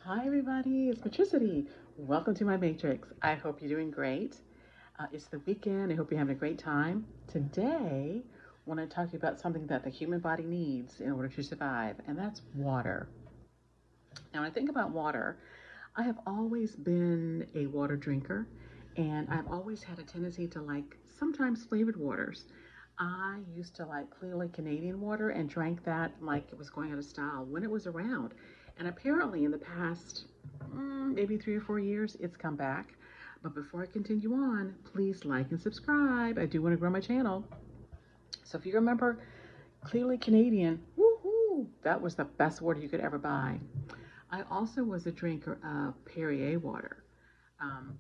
Hi, everybody. It's Patricity. Welcome to my Matrix. I hope you're doing great. It's the weekend. I hope you're having a great time. Today, I want to talk to you about something that the human body needs in order to survive, and that's water. Now, when I think about water, I have always been a water drinker, and I've always had a tendency to like sometimes flavored waters. I used to like clearly Canadian water and drank that like it was going out of style when it was around. And apparently, in the past maybe 3 or 4 years, it's come back. But before I continue on, please like and subscribe. I do want to grow my channel. So if you remember clearly Canadian, woohoo, that was the best water you could ever buy. I also was a drinker of Perrier water,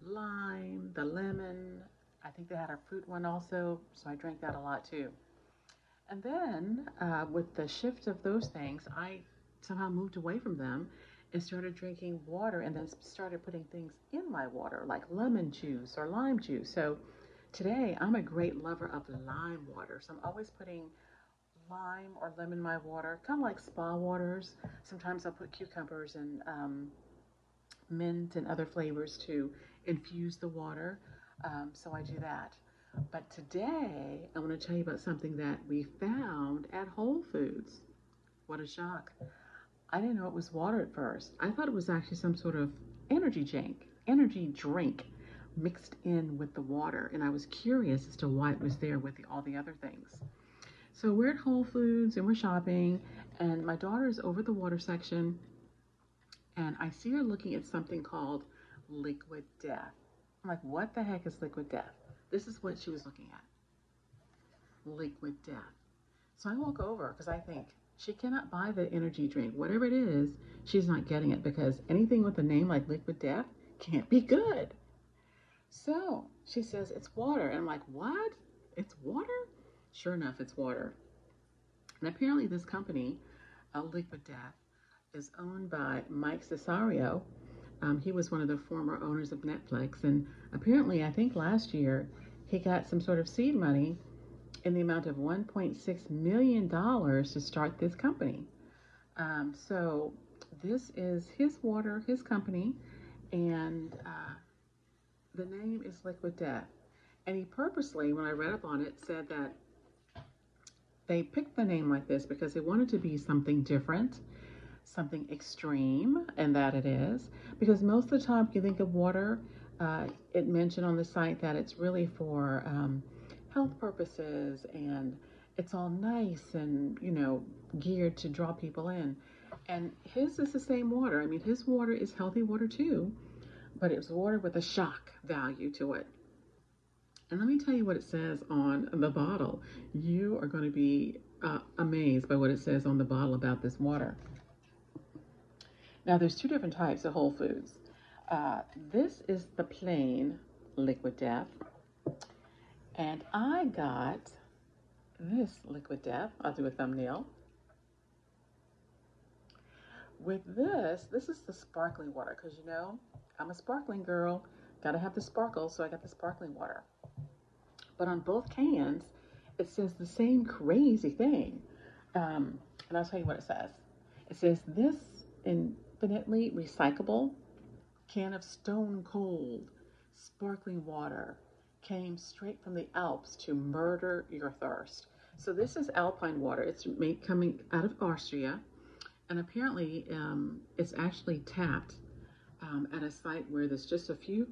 lime, the lemon. I think they had a fruit one also, so I drank that a lot too. And then with the shift of those things, I somehow moved away from them and started drinking water and then started putting things in my water like lemon juice or lime juice. So today I'm a great lover of lime water. So I'm always putting lime or lemon in my water, kind of like spa waters. Sometimes I'll put cucumbers and mint and other flavors to infuse the water. So I do that. But today I want to tell you about something that we found at Whole Foods. What a shock. I didn't know it was water at first. I thought it was actually some sort of energy drink mixed in with the water. And I was curious as to why it was there with all the other things. So we're at Whole Foods and we're shopping, and my daughter is over the water section, and I see her looking at something called Liquid Death. I'm like, what the heck is Liquid Death? This is what she was looking at. Liquid Death. So I walk over because I think she cannot buy the energy drink. Whatever it is, she's not getting it because anything with a name like Liquid Death can't be good. So she says, it's water. And I'm like, what? It's water? Sure enough, it's water. And apparently this company, Liquid Death, is owned by Mike Cesario. He was one of the former owners of Netflix. And apparently, I think last year, he got some sort of seed money in the amount of $1.6 million to start this company. So this is his water, his company, and the name is Liquid Death. And he purposely, when I read up on it, said that they picked the name like this because they wanted to be something different, something extreme, and that it is. Because most of the time, if you think of water, it mentioned on the site that it's really for health purposes and it's all nice and, geared to draw people in. And his is the same water. I mean, his water is healthy water too, but it's water with a shock value to it. And let me tell you what it says on the bottle. You are going to be amazed by what it says on the bottle about this water. Now, there's two different types of Whole Foods. This is the plain Liquid Death. And I got this Liquid Death. I'll do a thumbnail. With this is the sparkling water because, I'm a sparkling girl. Got to have the sparkle, so I got the sparkling water. But on both cans, it says the same crazy thing. And I'll tell you what it says. It says, this infinitely recyclable can of stone cold sparkling water came straight from the Alps to murder your thirst. So this is alpine water. It's coming out of Austria. And apparently it's actually tapped at a site where there's just a few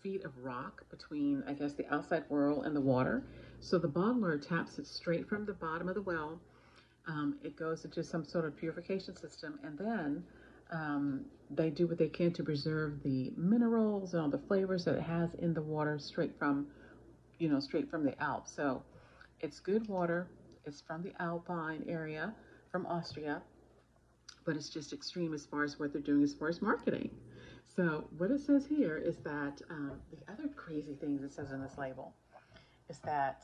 feet of rock between, I guess, the outside world and the water. So the bottler taps it straight from the bottom of the well. It goes into some sort of purification system, and then they do what they can to preserve the minerals and all the flavors that it has in the water straight from the Alps. So it's good water. It's from the Alpine area, from Austria, but it's just extreme as far as what they're doing as far as marketing. So what it says here is that the other crazy things it says in this label is that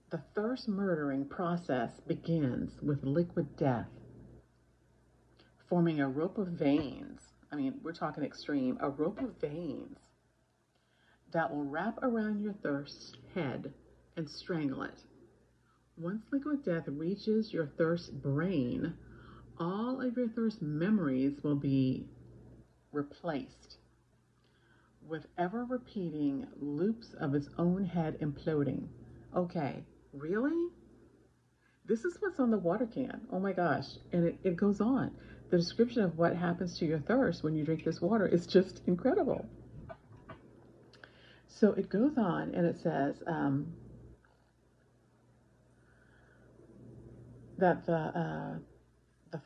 the thirst murdering process begins with liquid death, forming a rope of veins. I mean, we're talking extreme, a rope of veins that will wrap around your thirst head and strangle it. Once liquid death reaches your thirst brain, all all of your thirst memories will be replaced with ever repeating loops of its own head imploding. Okay, really? This is what's on the water can. Oh my gosh. And it goes on. The description of what happens to your thirst when you drink this water is just incredible. So it goes on and it says that the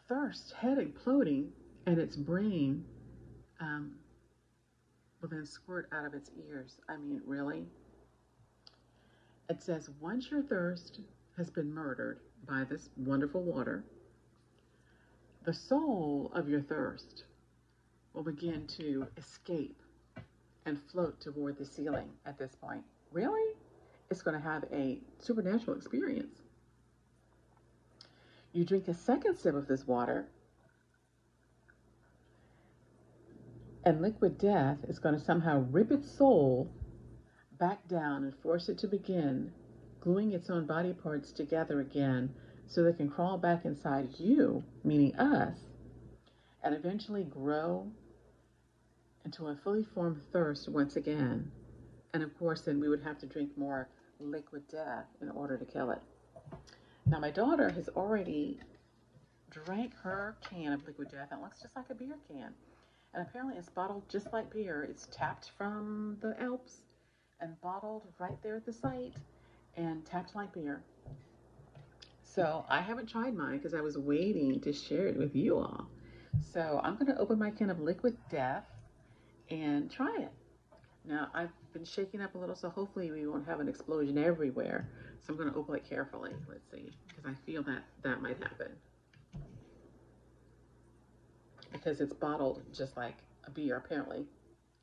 thirst head imploding and its brain will then squirt out of its ears. I mean, really? It says, once your thirst has been murdered by this wonderful water, the soul of your thirst will begin to escape and float toward the ceiling at this point. Really? It's going to have a supernatural experience. You drink a second sip of this water, and liquid death is going to somehow rip its soul back down and force it to begin gluing its own body parts together again so they can crawl back inside you, meaning us, and eventually grow into a fully formed thirst once again. And of course, then we would have to drink more liquid death in order to kill it. Now, my daughter has already drank her can of liquid death. It looks just like a beer can. And apparently it's bottled just like beer. It's tapped from the Alps and bottled right there at the site and tapped like beer. So I haven't tried mine because I was waiting to share it with you all. So I'm going to open my can of liquid death and try it. Now, I've been shaking up a little, so hopefully we won't have an explosion everywhere. So I'm going to open it carefully. Let's see, because I feel that might happen. Because it's bottled just like a beer, apparently.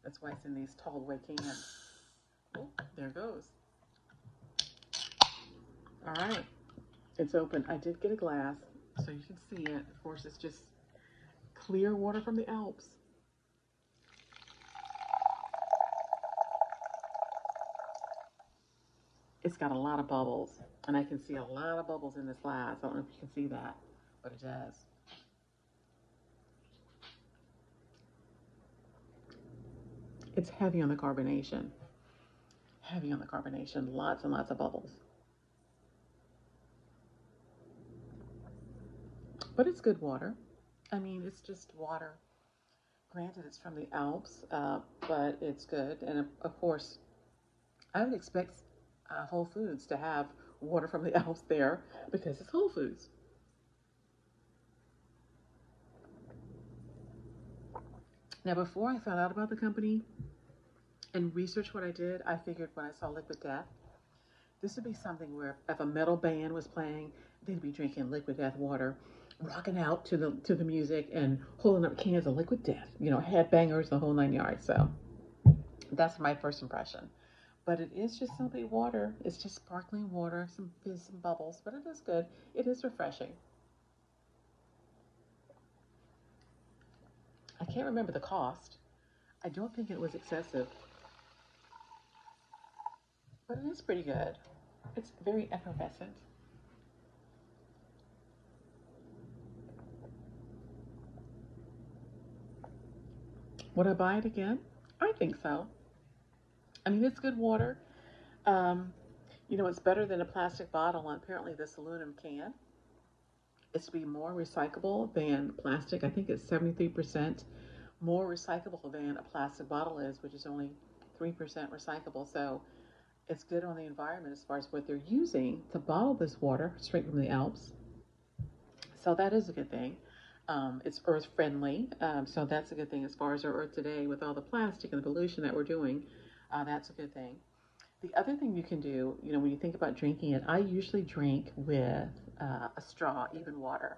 That's why it's in these tall white cans. Oh, there it goes. All right, it's open. I did get a glass, so you can see it. Of course, it's just clear water from the Alps. It's got a lot of bubbles, and I can see a lot of bubbles in this glass. I don't know if you can see that, but it does. It's heavy on the carbonation. Heavy on the carbonation. Lots and lots of bubbles. But it's good water. I mean, it's just water. Granted, it's from the Alps, but it's good. And of course, I would expect Whole Foods to have water from the Alps there because it's Whole Foods. Now, before I found out about the company and researched what I did, I figured when I saw Liquid Death, this would be something where if a metal band was playing, they'd be drinking Liquid Death water, rocking out to the music and holding up cans of Liquid Death, you know, headbangers, the whole 9 yards. So that's my first impression. But it is just simply water. It's just sparkling water, some fizz, some bubbles, but it is good. It is refreshing. I can't remember the cost. I don't think it was excessive. But it is pretty good. It's very effervescent. Would I buy it again? I think so. I mean, it's good water. You know, it's better than a plastic bottle, and apparently this aluminum can is to be more recyclable than plastic. I think it's 73% more recyclable than a plastic bottle is, which is only 3% recyclable. So it's good on the environment as far as what they're using to bottle this water straight from the Alps. So that is a good thing. It's earth friendly, so that's a good thing as far as our earth today with all the plastic and the pollution that we're doing. That's a good thing. The other thing you can do, you know, when you think about drinking it, I usually drink with a straw, even water.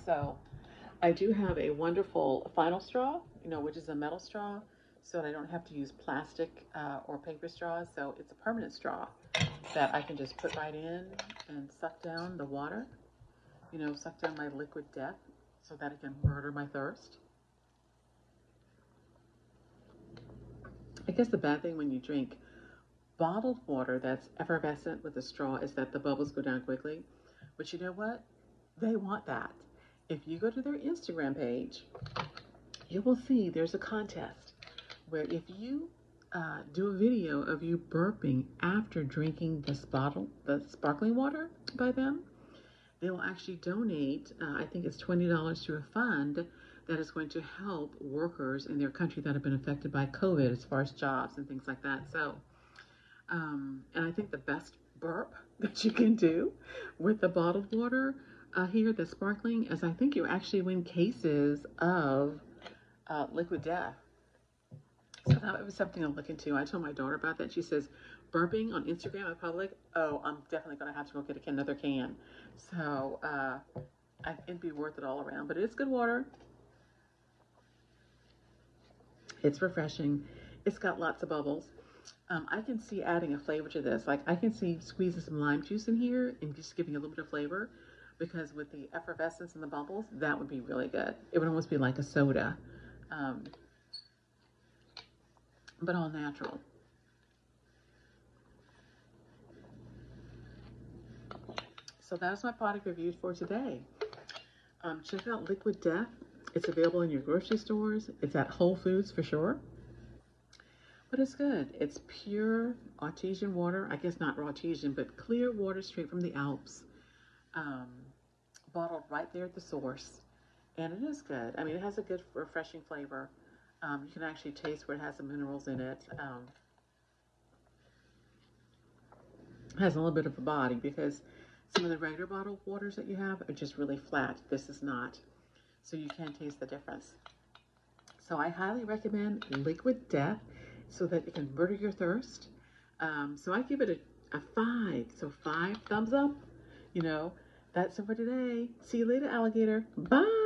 So I do have a wonderful final straw, you know, which is a metal straw, so that I don't have to use plastic or paper straws. So it's a permanent straw that I can just put right in and suck down the water, you know, suck down my liquid death so that it can murder my thirst. I guess the bad thing when you drink bottled water that's effervescent with a straw is that the bubbles go down quickly. But you know what? They want that. if you go to their Instagram page, you will see there's a contest where if you do a video of you burping after drinking this bottle, the sparkling water by them, they will actually donate, I think it's $20 to a fund that is going to help workers in their country that have been affected by COVID as far as jobs and things like that. So, and I think the best burp that you can do with the bottled water here, the sparkling, is I think you actually win cases of liquid death. So that was something to look into. I told my daughter about that. She says, burping on Instagram in public, oh, I'm definitely going to have to go get another can. So it'd be worth it all around. But it is good water. It's refreshing. It's got lots of bubbles. I can see adding a flavor to this. Like I can see squeezing some lime juice in here and just giving a little bit of flavor, because with the effervescence and the bubbles, that would be really good. It would almost be like a soda. But all natural. So that's my product reviews for today. Check out Liquid Death. It's available in your grocery stores. It's at Whole Foods for sure. But it's good. It's pure artesian water. I guess not artesian, but clear water straight from the Alps. Bottled right there at the source. And it is good. I mean, it has a good refreshing flavor. You can actually taste where it has some minerals in it. It has a little bit of a body, because some of the regular bottled waters that you have are just really flat. This is not. So you can taste the difference. So I highly recommend Liquid Death so that it can murder your thirst. So I give it a 5. So 5 thumbs up. You know, that's it for today. See you later, alligator. Bye.